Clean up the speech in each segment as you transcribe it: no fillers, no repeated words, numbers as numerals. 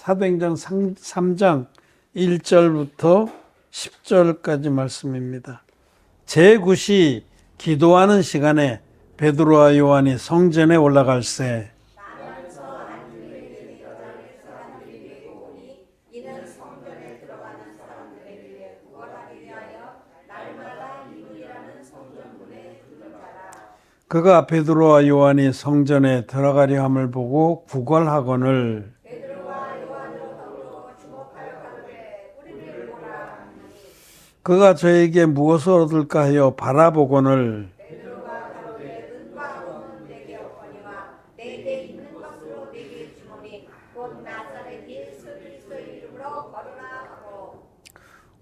사도행전 3장 1절부터 10절까지 말씀입니다. 제9시 기도하는 시간에 베드로와 요한이 성전에 올라갈새 그가 베드로와 요한이 성전에 들어가려 함을 보고 구걸하거늘 그가 저에게 무엇을 얻을까 하여 바라보거늘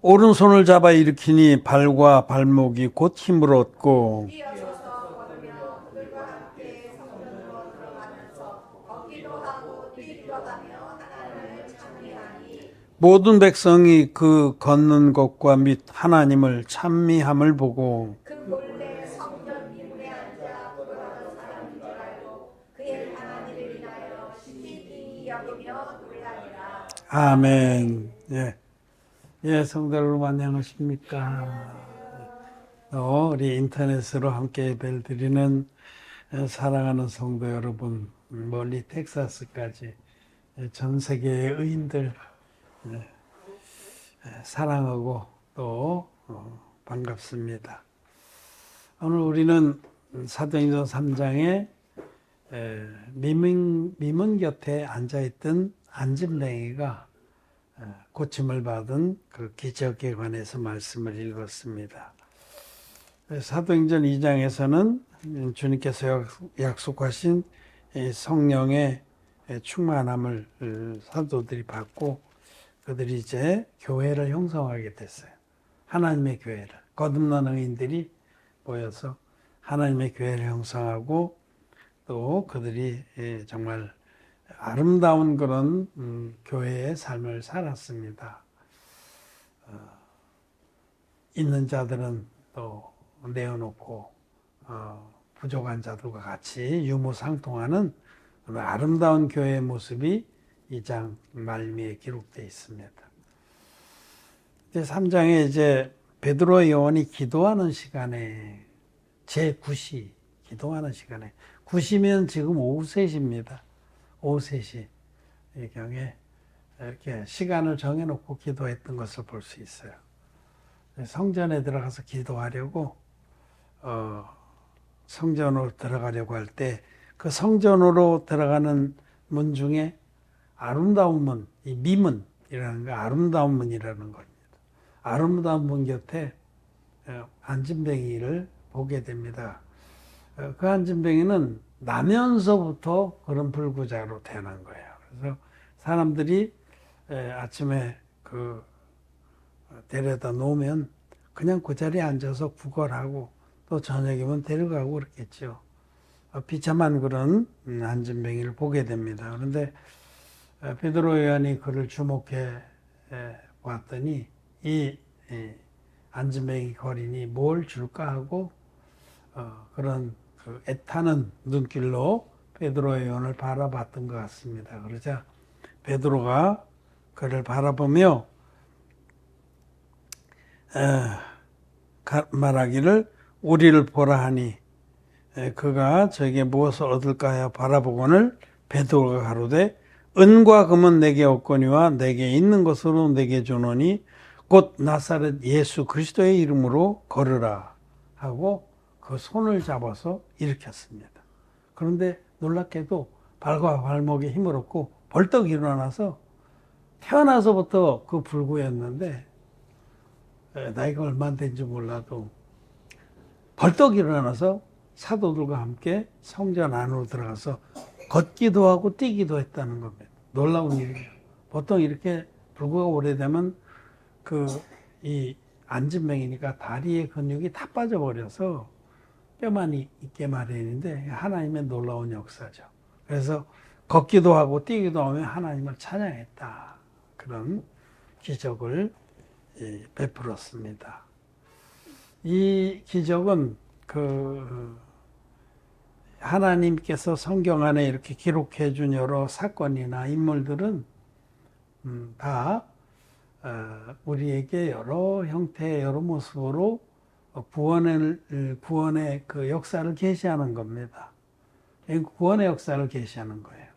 오른손을 잡아 일으키니 발과 발목이 곧 힘을 얻고 모든 백성이 그 걷는 것과 및 하나님을 찬미함을 보고 아멘. 예, 성도 여러분 안녕하십니까? 우리 인터넷으로 함께 예배를 드리는 사랑하는 성도 여러분, 멀리 텍사스까지 전 세계의 의인들 사랑하고 또 반갑습니다. 오늘 우리는 사도행전 3장에 미문 곁에 앉아있던 안진뱅이가 고침을 받은 그 기적에 관해서 말씀을 읽었습니다. 사도행전 2장에서는 주님께서 약속하신 성령의 충만함을 사도들이 받고 그들이 이제 교회를 형성하게 됐어요. 하나님의 교회를. 거듭난 의인들이 모여서 하나님의 교회를 형성하고 또 그들이 정말 아름다운 그런 교회의 삶을 살았습니다. 있는 자들은 또 내어놓고 부족한 자들과 같이 유무상통하는 아름다운 교회의 모습이 2장 말미에 기록되어 있습니다. 이제 3장에 이제 베드로와 요한이 기도하는 시간에 제9시 기도하는 시간에 9시면 지금 오후 3시입니다. 오후 3시 이 경에 이렇게 시간을 정해놓고 기도했던 것을 볼 수 있어요. 성전에 들어가서 기도하려고 성전으로 들어가려고 할 때 그 성전으로 들어가는 문 중에 아름다운 문, 이 미문이라는 거 아름다운 문이라는 겁니다. 아름다운 문 곁에 안진뱅이를 보게 됩니다. 그 안진뱅이는 나면서부터 그런 불구자로 태어난 거예요. 그래서 사람들이 아침에 데려다 놓으면 그냥 그 자리에 앉아서 구걸하고 또 저녁이면 데려가고 그렇겠죠. 비참한 그런 안진뱅이를 보게 됩니다. 그런데 베드로 요한이 그를 주목해 봤더니 이 안진뱅이 거린이 뭘 줄까 하고 그런 그 애타는 눈길로 베드로 요한을 바라봤던 것 같습니다. 그러자 베드로가 그를 바라보며 말하기를 우리를 보라 하니 그가 저에게 무엇을 얻을까 하여 바라보거늘 베드로가 가로되 은과 금은 내게 없거니와 내게 있는 것으로 내게 주노니 곧 나사렛 예수 그리스도의 이름으로 걸으라 하고 그 손을 잡아서 일으켰습니다. 그런데 놀랍게도 발과 발목에 힘을 얻고 벌떡 일어나서 태어나서부터 그 불구였는데 나이가 얼마 된지 몰라도 벌떡 일어나서 사도들과 함께 성전 안으로 들어가서 걷기도 하고 뛰기도 했다는 겁니다. 놀라운 일이에요. 보통 이렇게 불구가 오래되면 이 안진뱅이니까 다리의 근육이 다 빠져버려서 뼈만 있게 마련인데 하나님의 놀라운 역사죠. 그래서 걷기도 하고 뛰기도 하며 하나님을 찬양했다. 그런 기적을 베풀었습니다. 이 기적은 하나님께서 성경 안에 이렇게 기록해 준 여러 사건이나 인물들은 다 우리에게 여러 형태, 여러 모습으로 구원의 그 역사를 계시하는 겁니다. 구원의 역사를 계시하는 거예요.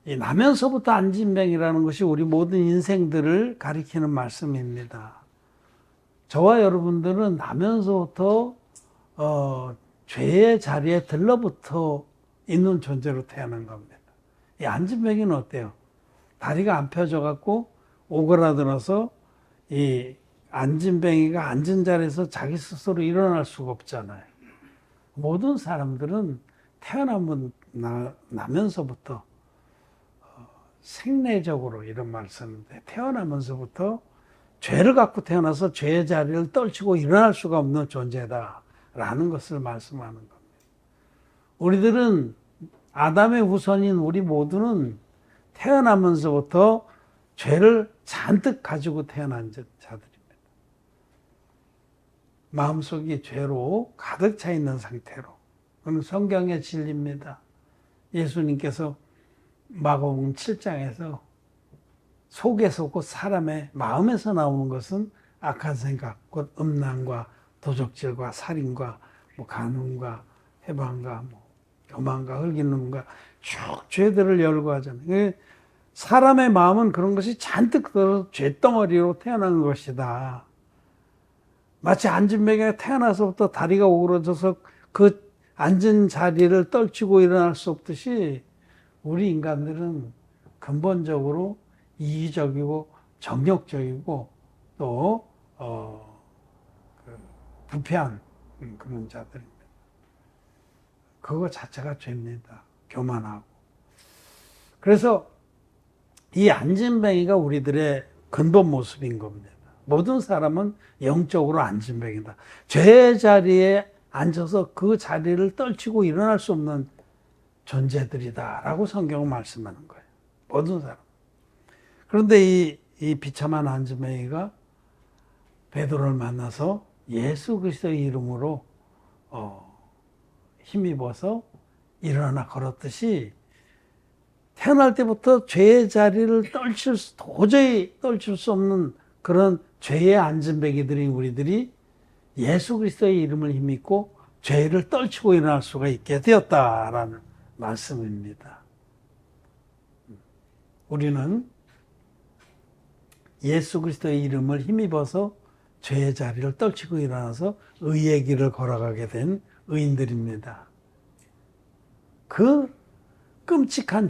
이 나면서부터 안진뱅이라는 것이 우리 모든 인생들을 가리키는 말씀입니다. 저와 여러분들은 나면서부터 죄의 자리에 들러붙어 있는 존재로 태어난 겁니다. 이 안진뱅이는 어때요? 다리가 안 펴져갖고 오그라들어서 이 안진뱅이가 앉은 자리에서 자기 스스로 일어날 수가 없잖아요. 모든 사람들은 나면서부터 생내적으로 이런 말 쓰는데 태어나면서부터 죄를 갖고 태어나서 죄의 자리를 떨치고 일어날 수가 없는 존재다라는 것을 말씀하는 겁니다. 우리들은 아담의 후손인 우리 모두는 태어나면서부터 죄를 잔뜩 가지고 태어난 자들입니다. 마음속이 죄로 가득 차 있는 상태로. 그건 성경의 진리입니다. 예수님께서 마가복음 7장에서 속에서 곧 사람의 마음에서 나오는 것은 악한 생각, 곧 음란과 도적질과 살인과 간음과 해방과 교만과 흙인 놈과 쭉 죄들을 열거하잖아요. 사람의 마음은 그런 것이 잔뜩 들어서 죄덩어리로 태어난 것이다. 마치 안진뱅이가 태어나서부터 다리가 오그러져서 그 앉은 자리를 떨치고 일어날 수 없듯이 우리 인간들은 근본적으로 이기적이고 정욕적이고 또 부패한 그런 자들입니다. 그거 자체가 죄입니다. 교만하고. 그래서 이 안진뱅이가 우리들의 근본 모습인 겁니다. 모든 사람은 영적으로 안진뱅이다. 죄의 자리에 앉아서 그 자리를 떨치고 일어날 수 없는 존재들이다라고 성경은 말씀하는 거예요. 모든 사람. 그런데 이 비참한 안진뱅이가 베드로를 만나서 예수 그리스도의 이름으로 힘입어서 일어나 걸었듯이 태어날 때부터 죄의 자리를 도저히 떨칠 수 없는 그런 죄의 안진뱅이들인 우리들이 예수 그리스도의 이름을 힘입고 죄를 떨치고 일어날 수가 있게 되었다라는 말씀입니다. 우리는 예수 그리스도의 이름을 힘입어서 죄의 자리를 떨치고 일어나서 의의 길을 걸어가게 된 의인들입니다. 그 끔찍한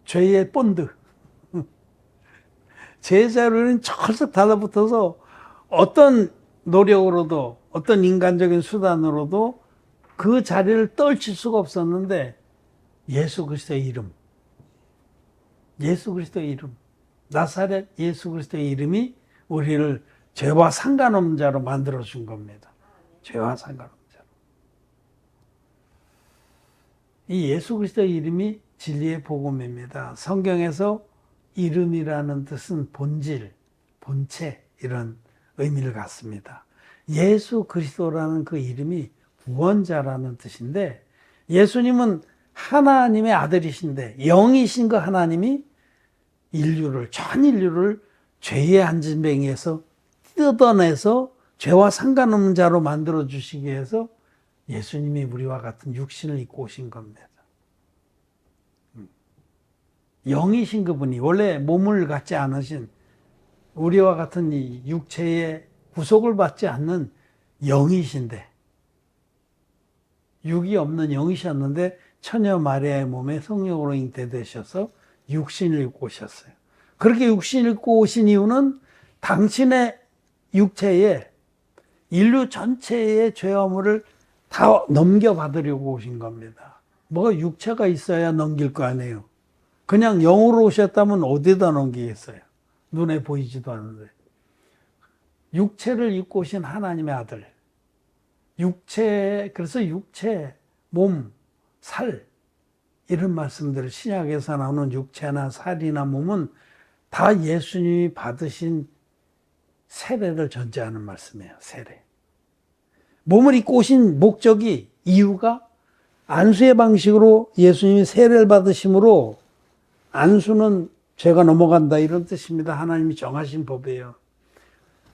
죄의 본드, 죄의 자리는 철썩 달라붙어서 어떤 노력으로도 어떤 인간적인 수단으로도 그 자리를 떨칠 수가 없었는데 예수 그리스도의 이름, 나사렛 예수 그리스도의 이름이 우리를 죄와 상관없는 자로 만들어준 겁니다. 죄와 상관없는 자로. 이 예수 그리스도의 이름이 진리의 복음입니다. 성경에서 이름이라는 뜻은 본질, 본체 이런 의미를 갖습니다. 예수 그리스도라는 그 이름이 구원자라는 뜻인데 예수님은 하나님의 아들이신데 영이신 그 하나님이 전 인류를 죄의 안진뱅이에서 뜯어내서 죄와 상관없는 자로 만들어 주시기 위해서 예수님이 우리와 같은 육신을 입고 오신 겁니다. 영이신 그분이 원래 몸을 갖지 않으신 우리와 같은 이 육체의 구속을 받지 않는 영이신데 육이 없는 영이셨는데 처녀 마리아의 몸에 성령으로 잉태되셔서 육신을 입고 오셨어요. 그렇게 육신을 입고 오신 이유는 당신의 육체에 인류 전체의 죄화물을 다 넘겨받으려고 오신 겁니다. 뭐가 육체가 있어야 넘길 거 아니에요. 그냥 영으로 오셨다면 어디다 넘기겠어요? 눈에 보이지도 않는데. 육체를 입고 오신 하나님의 아들. 그래서 육체, 몸, 살 이런 말씀들을 신약에서 나오는 육체나 살이나 몸은 다 예수님이 받으신 세례를 전제하는 말씀이에요. 세례. 몸을 입고 오신 목적이 이유가 안수의 방식으로 예수님이 세례를 받으심으로 안수는 죄가 넘어간다 이런 뜻입니다. 하나님이 정하신 법이에요.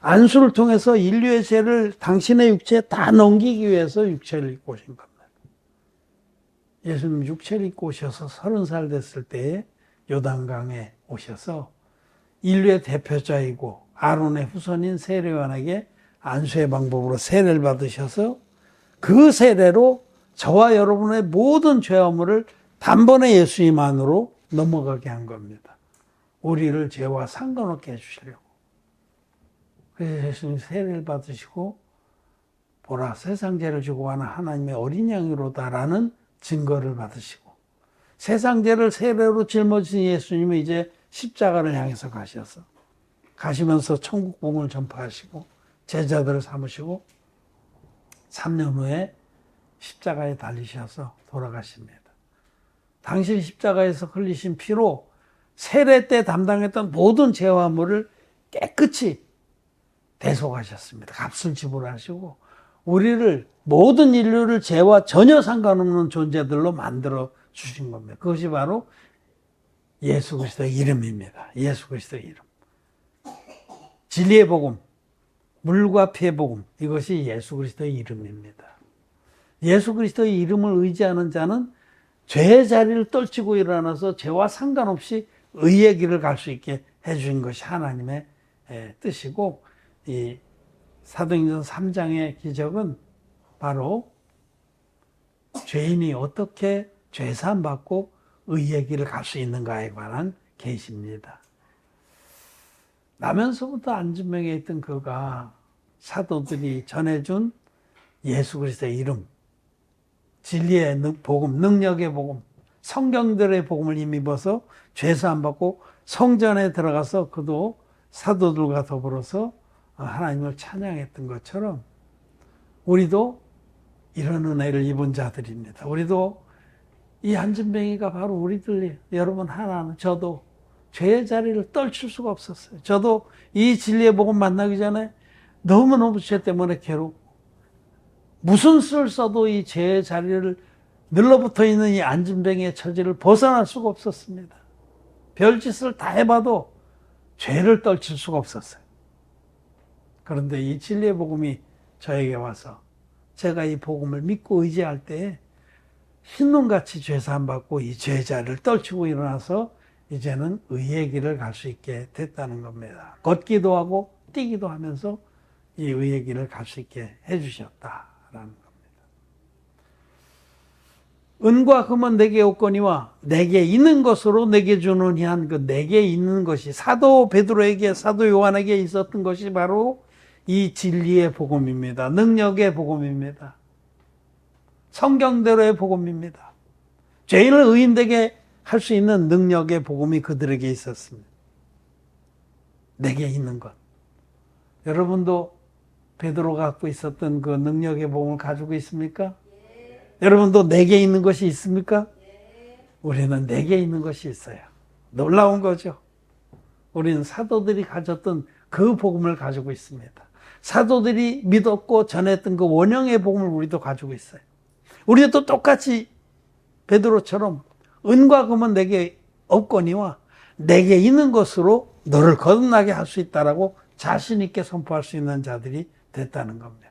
안수를 통해서 인류의 죄를 당신의 육체에 다 넘기기 위해서 육체를 입고 오신 겁니다. 예수님 육체를 입고 오셔서 30살 됐을 때에 요단강에 오셔서 인류의 대표자이고 아론의 후손인 세례요한에게 안수의 방법으로 세례를 받으셔서 그 세례로 저와 여러분의 모든 죄화물을 단번에 예수님 안으로 넘어가게 한 겁니다. 우리를 죄와 상관없게 해주시려고. 그래서 예수님 세례를 받으시고 보라 세상 죄를 지고 가는 하나님의 어린 양이로다라는 증거를 받으시고 세상 죄를 세례로 짊어진 예수님은 이제 십자가를 향해서 가시면서 천국 복음을 전파하시고 제자들을 삼으시고 3년 후에 십자가에 달리셔서 돌아가십니다. 당신 십자가에서 흘리신 피로 세례 때 담당했던 모든 죄화물을 깨끗이 대속하셨습니다. 값을 지불하시고 우리를 모든 인류를 죄와 전혀 상관없는 존재들로 만들어 주신 겁니다. 그것이 바로 예수 그리스도의 이름입니다. 예수 그리스도의 이름. 진리의 복음, 물과 피의 복음, 이것이 예수 그리스도의 이름입니다. 예수 그리스도의 이름을 의지하는 자는 죄의 자리를 떨치고 일어나서 죄와 상관없이 의의 길을 갈 수 있게 해주신 것이 하나님의 뜻이고, 이 사도행전 3장의 기적은 바로 죄인이 어떻게 죄사함 받고 의의 길을 갈 수 있는가에 관한 계시입니다. 나면서부터 안진병에 있던 그가 사도들이 전해준 예수 그리스도의 이름, 진리의 복음, 능력의 복음, 성경들의 복음을 힘입어서 죄사함 받고 성전에 들어가서 그도 사도들과 더불어서 하나님을 찬양했던 것처럼 우리도 이런 은혜를 입은 자들입니다. 우리도 이 안진뱅이가 바로 우리들, 여러분 하나는 저도 죄의 자리를 떨칠 수가 없었어요. 저도 이 진리의 복음 만나기 전에 너무너무 죄 때문에 괴롭고 무슨 수를 써도 이 죄의 자리를 늘러붙어 있는 이 안진뱅이의 처지를 벗어날 수가 없었습니다. 별짓을 다 해봐도 죄를 떨칠 수가 없었어요. 그런데 이 진리의 복음이 저에게 와서 제가 이 복음을 믿고 의지할 때에 흰눈같이 죄사함 받고 이 죄의 자리를 떨치고 일어나서 이제는 의의 길을 갈 수 있게 됐다는 겁니다. 걷기도 하고 뛰기도 하면서 이 의의 길을 갈 수 있게 해주셨다라는 겁니다. 은과 금은 내게 없거니와 내게 있는 것으로 내게 주노니 한 그 내게 있는 것이 사도 베드로에게 사도 요한에게 있었던 것이 바로 이 진리의 복음입니다. 능력의 복음입니다. 성경대로의 복음입니다. 죄인을 의인되게 할 수 있는 능력의 복음이 그들에게 있었습니다. 내게 있는 것. 여러분도 베드로가 갖고 있었던 그 능력의 복음을 가지고 있습니까? 여러분도 내게 있는 것이 있습니까? 우리는 내게 있는 것이 있어요. 놀라운 거죠. 우리는 사도들이 가졌던 그 복음을 가지고 있습니다. 사도들이 믿었고 전했던 그 원형의 복음을 우리도 가지고 있어요. 우리도 똑같이 베드로처럼 은과 금은 내게 없거니와 내게 있는 것으로 너를 거듭나게 할 수 있다라고 자신 있게 선포할 수 있는 자들이 됐다는 겁니다.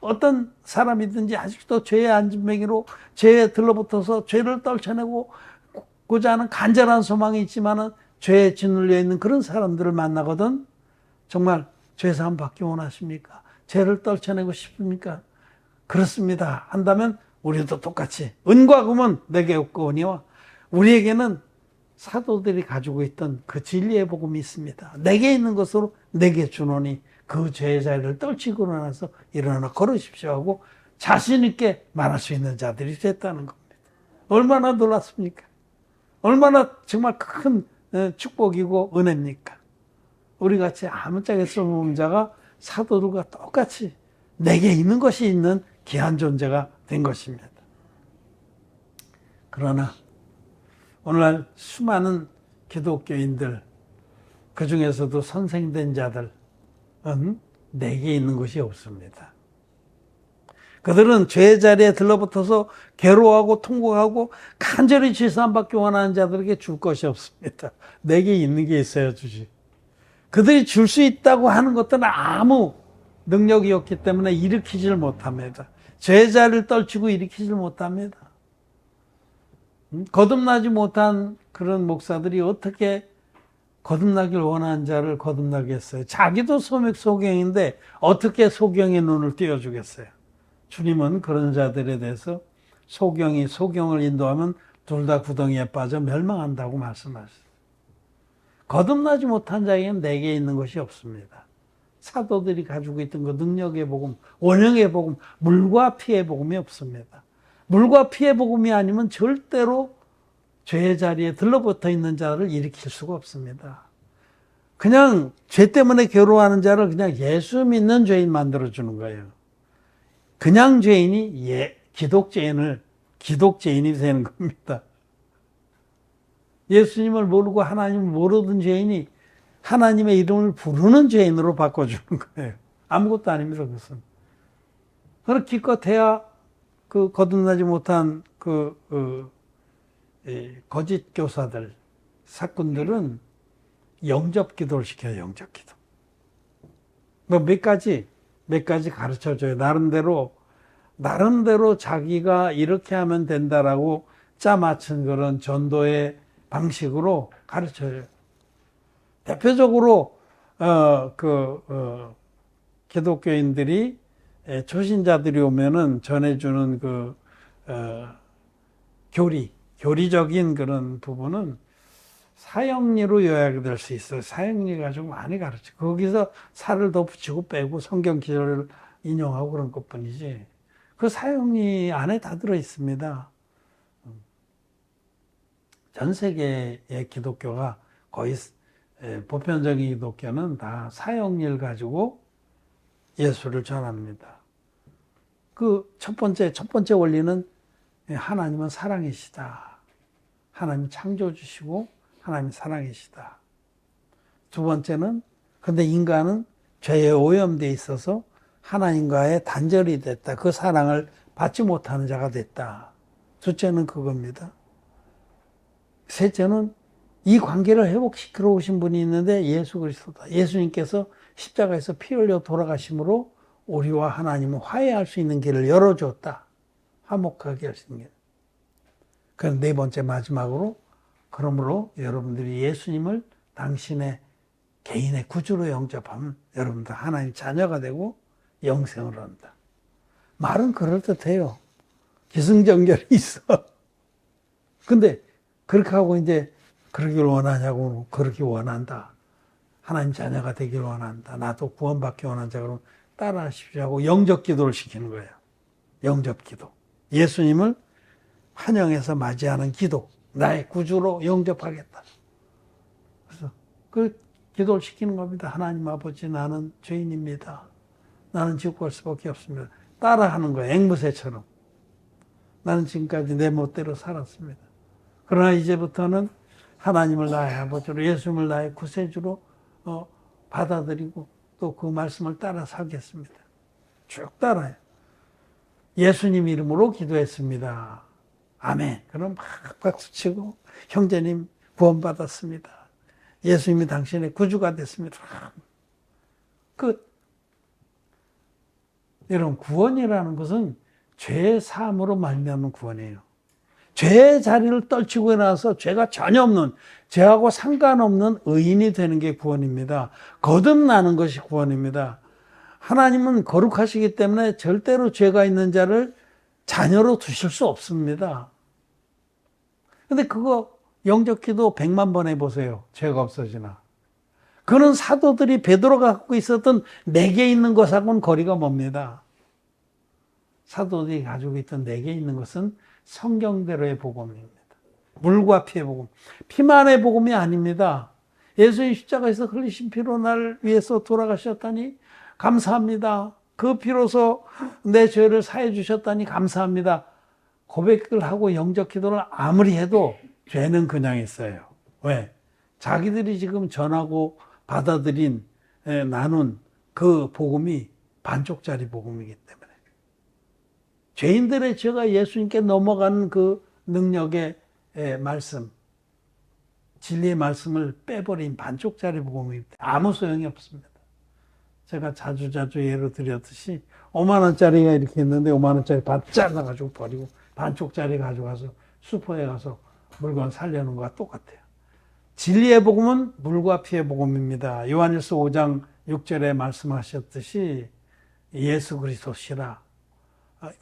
어떤 사람이든지 아직도 죄의 안진뱅이로 죄에 들러붙어서 죄를 떨쳐내고자 하는 간절한 소망이 있지만은 죄에 짓눌려 있는 그런 사람들을 만나거든 정말 죄사함 받기 원하십니까? 죄를 떨쳐내고 싶습니까? 그렇습니다. 한다면 우리도 똑같이 은과 금은 내게 없거니와 우리에게는 사도들이 가지고 있던 그 진리의 복음이 있습니다. 내게 있는 것으로 내게 주노니 그 죄의 자리를 떨치고 일어나 걸으십시오 하고 자신 있게 말할 수 있는 자들이 됐다는 겁니다. 얼마나 놀랐습니까? 얼마나 정말 큰 축복이고 은혜입니까? 우리같이 아무짝에 쓸모없는 자가 사도들과 똑같이 내게 있는 것이 있는 귀한 존재가 된 것입니다. 그러나 오늘날 수많은 기독교인들, 그 중에서도 선생된 자들은 내게 있는 것이 없습니다. 그들은 죄의 자리에 들러붙어서 괴로워하고 통곡하고 간절히 질산받기 원하는 자들에게 줄 것이 없습니다. 내게 있는 게 있어야 주지. 그들이 줄 수 있다고 하는 것들은 아무 능력이 없기 때문에 일으키질 못합니다. 죄의 자리를 떨치고 일으키질 못합니다. 거듭나지 못한 그런 목사들이 어떻게 거듭나길 원하는 자를 거듭나겠어요? 자기도 소경인데 어떻게 소경의 눈을 띄워주겠어요? 주님은 그런 자들에 대해서 소경이 소경을 인도하면 둘 다 구덩이에 빠져 멸망한다고 말씀하셨어요. 거듭나지 못한 자에게는 내게 있는 것이 없습니다. 사도들이 가지고 있던 그 능력의 복음, 원형의 복음, 물과 피의 복음이 없습니다. 물과 피의 복음이 아니면 절대로 죄의 자리에 들러붙어 있는 자를 일으킬 수가 없습니다. 그냥 죄 때문에 괴로워하는 자를 그냥 예수 믿는 죄인 만들어주는 거예요. 그냥 죄인이 기독죄인이 되는 겁니다. 예수님을 모르고 하나님을 모르던 죄인이 하나님의 이름을 부르는 죄인으로 바꿔주는 거예요. 아무것도 아닙니다, 그것은. 그렇게 기껏해야 그 거듭나지 못한 거짓 교사들, 사꾼들은 영접 기도를 시켜요, 영접 기도. 뭐 몇 가지 가르쳐줘요. 나름대로 자기가 이렇게 하면 된다라고 짜맞춘 그런 전도의 방식으로 가르쳐요. 대표적으로, 기독교인들이, 초신자들이 오면은 전해주는 교리적인 그런 부분은 사형리로 요약이 될 수 있어요. 사형리 가지고 많이 가르쳐. 거기서 살을 더 붙이고 빼고 성경 기절을 인용하고 그런 것 뿐이지. 그 사형리 안에 다 들어 있습니다. 전 세계의 기독교가 거의 보편적인 기독교는 다 사형리를 가지고 예수를 전합니다. 그 첫 번째 원리는 하나님은 사랑이시다. 하나님 창조주시고 하나님 사랑이시다. 두 번째는 근데 인간은 죄에 오염되어 있어서 하나님과의 단절이 됐다. 그 사랑을 받지 못하는 자가 됐다. 둘째는 그겁니다. 셋째는 이 관계를 회복시키러 오신 분이 있는데 예수 그리스도다. 예수님께서 십자가에서 피 흘려 돌아가심으로 우리와 하나님은 화해할 수 있는 길을 열어줬다. 화목하게 할 수 있는 길. 그럼 네 번째 마지막으로 그러므로 여러분들이 예수님을 당신의 개인의 구주로 영접하면 여러분들 하나님 자녀가 되고 영생을 얻는다. 말은 그럴듯해요. 기승전결이 있어. 근데 그렇게 하고 이제 그러길 원하냐고 그렇게 원한다. 하나님 자녀가 되길 원한다. 나도 구원받기 원한다. 그러면 따라하십시오 하고 영접 기도를 시키는 거예요. 영접 기도. 예수님을 환영해서 맞이하는 기도. 나의 구주로 영접하겠다. 그래서 그 기도를 시키는 겁니다. 하나님 아버지, 나는 죄인입니다. 나는 지옥 갈 수밖에 없습니다. 따라하는 거예요. 앵무새처럼. 나는 지금까지 내 멋대로 살았습니다. 그러나 이제부터는 하나님을 나의 아버지로, 예수님을 나의 구세주로 받아들이고 또 그 말씀을 따라 살겠습니다. 쭉 따라요. 예수님 이름으로 기도했습니다. 아멘. 그럼 막 박수치고 형제님 구원받았습니다. 예수님이 당신의 구주가 됐습니다. 끝. 여러분, 구원이라는 것은 죄의 사함으로 말미암은 구원이에요. 죄의 자리를 떨치고 일어나서 죄가 전혀 없는, 죄하고 상관없는 의인이 되는 게 구원입니다. 거듭나는 것이 구원입니다. 하나님은 거룩하시기 때문에 절대로 죄가 있는 자를 자녀로 두실 수 없습니다. 근데 그거 영접기도 100만 번 해보세요. 죄가 없어지나. 그는 사도들이 베드로가 갖고 있었던 내게 있는 것하고는 거리가 멉니다. 사도들이 가지고 있던 내게 있는 것은 성경대로의 복음입니다. 물과 피의 복음. 피만의 복음이 아닙니다. 예수님 십자가에서 흘리신 피로 나를 위해서 돌아가셨다니 감사합니다. 그 피로서 내 죄를 사해 주셨다니 감사합니다. 고백을 하고 영접 기도를 아무리 해도 죄는 그냥 있어요. 왜? 자기들이 지금 전하고 받아들인 나눈 그 복음이 반쪽짜리 복음이기 때문에. 죄인들의 죄가 예수님께 넘어가는 그 능력의 말씀, 진리의 말씀을 빼버린 반쪽짜리 복음입니다. 아무 소용이 없습니다. 제가 자주 예로 드렸듯이 5만 원짜리가 이렇게 있는데 5만 원짜리 반 잘라가지고 버리고 반쪽짜리 가져가서 슈퍼에 가서 물건 살려는 것과 똑같아요. 진리의 복음은 물과 피의 복음입니다. 요한일서 5장 6절에 말씀하셨듯이 예수 그리스도시라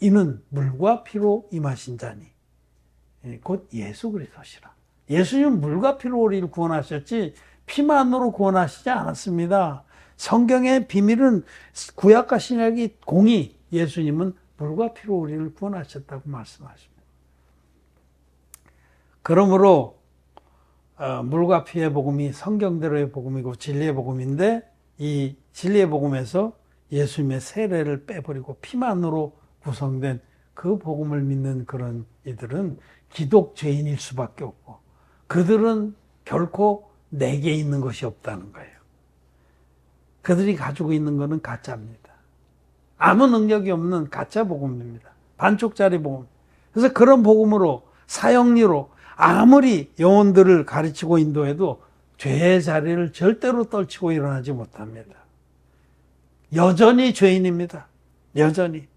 이는 물과 피로 임하신 자니 곧 예수 그리스도시라. 예수님은 물과 피로 우리를 구원하셨지 피만으로 구원하시지 않았습니다. 성경의 비밀은 구약과 신약이 공이 예수님은 물과 피로 우리를 구원하셨다고 말씀하십니다. 그러므로 물과 피의 복음이 성경대로의 복음이고 진리의 복음인데 이 진리의 복음에서 예수님의 세례를 빼버리고 피만으로 구성된 그 복음을 믿는 그런 이들은 기독죄인일 수밖에 없고 그들은 결코 내게 있는 것이 없다는 거예요. 그들이 가지고 있는 것은 가짜입니다. 아무 능력이 없는 가짜 복음입니다. 반쪽짜리 복음. 그래서 그런 복음으로 사형리로 아무리 영혼들을 가르치고 인도해도 죄의 자리를 절대로 떨치고 일어나지 못합니다. 여전히 죄인입니다. 여전히.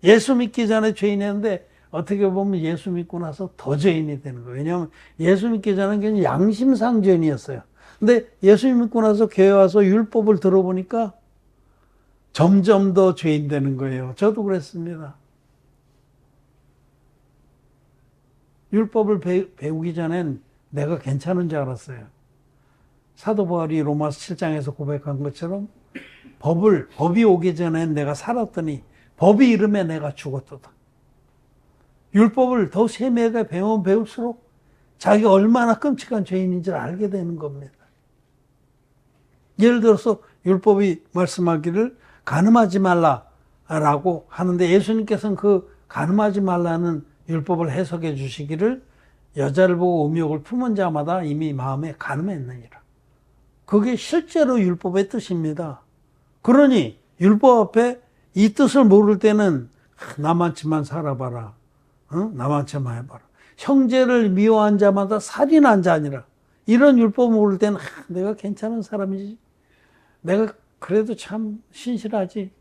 예수 믿기 전에 죄인이었는데 어떻게 보면 예수 믿고 나서 더 죄인이 되는 거예요. 왜냐하면 예수 믿기 전에는 그냥 양심상 죄인이었어요. 근데 예수 믿고 나서 교회 와서 율법을 들어보니까 점점 더 죄인 되는 거예요. 저도 그랬습니다. 율법을 배우기 전엔 내가 괜찮은 줄 알았어요. 사도 바울이 로마서 7장에서 고백한 것처럼 법이 오기 전엔 내가 살았더니 법이 이름에 내가 죽었도다. 율법을 더 세밀하게 배우면 배울수록 자기가 얼마나 끔찍한 죄인인지를 알게 되는 겁니다. 예를 들어서 율법이 말씀하기를 간음하지 말라라고 하는데 예수님께서는 그 간음하지 말라는 율법을 해석해 주시기를 여자를 보고 음욕을 품은 자마다 이미 마음에 간음했느니라. 그게 실제로 율법의 뜻입니다. 그러니 율법 앞에 이 뜻을 모를 때는 나만치만 살아봐라. 나만치만 해봐라. 형제를 미워한 자마다 살인한 자 아니라 이런 율법 모를 때는 내가 괜찮은 사람이지. 내가 그래도 참 신실하지.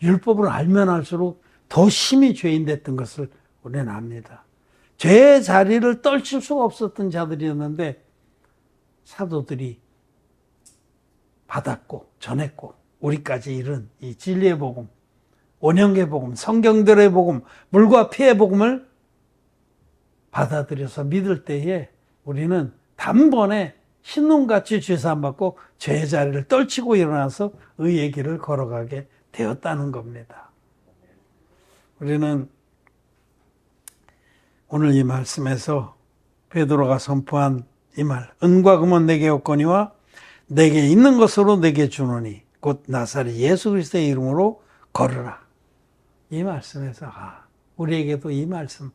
율법을 알면 알수록 더 심히 죄인 됐던 것을 우리는 압니다. 죄의 자리를 떨칠 수가 없었던 자들이었는데 사도들이 받았고 전했고 우리까지 이른 이 진리의 복음, 온영의 복음, 성경들의 복음, 물과 피의 복음을 받아들여서 믿을 때에 우리는 단번에 흰눈같이 죄사함 받고 죄의 자리를 떨치고 일어나서 의의 길을 걸어가게 되었다는 겁니다. 우리는 오늘 이 말씀에서 베드로가 선포한 이 말, 은과 금은 내게 없거니와 내게 있는 것으로 내게 주노니 곧 나사렛 예수 그리스도의 이름으로 걸으라. 이 말씀에서 우리에게도 이 말씀,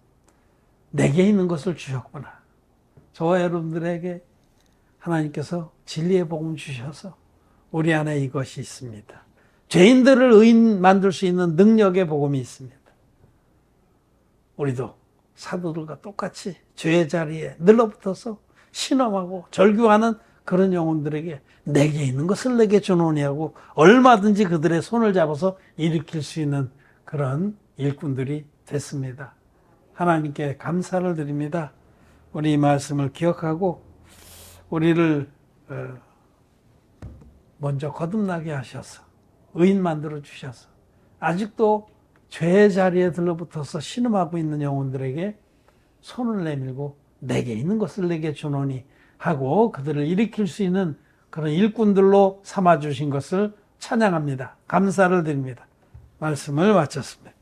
내게 있는 것을 주셨구나. 저와 여러분들에게 하나님께서 진리의 복음 주셔서 우리 안에 이것이 있습니다. 죄인들을 의인 만들 수 있는 능력의 복음이 있습니다. 우리도 사도들과 똑같이 죄의 자리에 늘러붙어서 신음하고 절규하는 그런 영혼들에게 내게 있는 것을 내게 주노니 하고 얼마든지 그들의 손을 잡아서 일으킬 수 있는 그런 일꾼들이 됐습니다. 하나님께 감사를 드립니다. 우리 이 말씀을 기억하고 우리를 먼저 거듭나게 하셔서 의인 만들어 주셔서 아직도 죄의 자리에 들러붙어서 신음하고 있는 영혼들에게 손을 내밀고 내게 있는 것을 내게 주노니 하고 그들을 일으킬 수 있는 그런 일꾼들로 삼아주신 것을 찬양합니다. 감사를 드립니다. 말씀을 마쳤습니다.